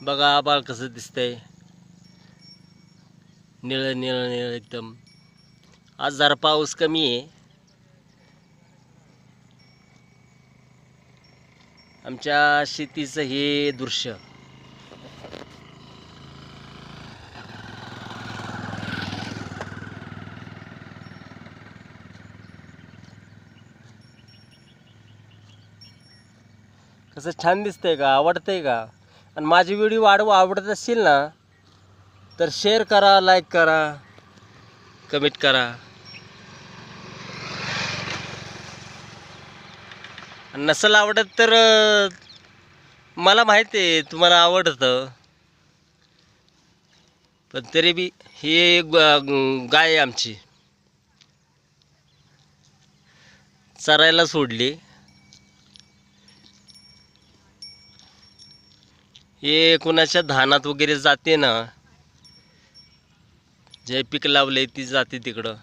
बघा आभाळ कसं दिसतंय, निळं निळं निळं एकदम. आज जरा पाऊस कमी आहे. आमच्या शेतीचं हे दृश्य. कसं छान दिसतंय का, आवडतंय का? आणि माझी व्हिडिओ आवडत असेल ना तर शेअर करा, लाईक करा, कमेंट करा. आणि नसेल आवडत तर मला माहिती आहे तुम्हाला आवडतं, पण तरी बी ही गाय आहे आमची, चरायला सोडली. हे कुणाच्या धानात वगैरे जाते ना, जे पीक लावले ती जाते तिकडं.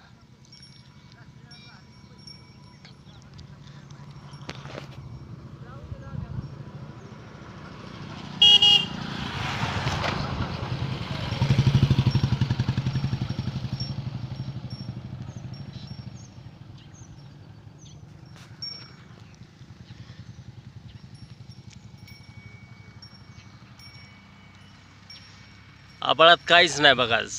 आभाळात काहीच नाही बघा आज.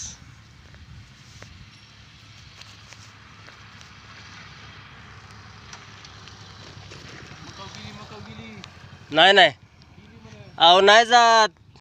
नाही नाही, अहो नाही जात.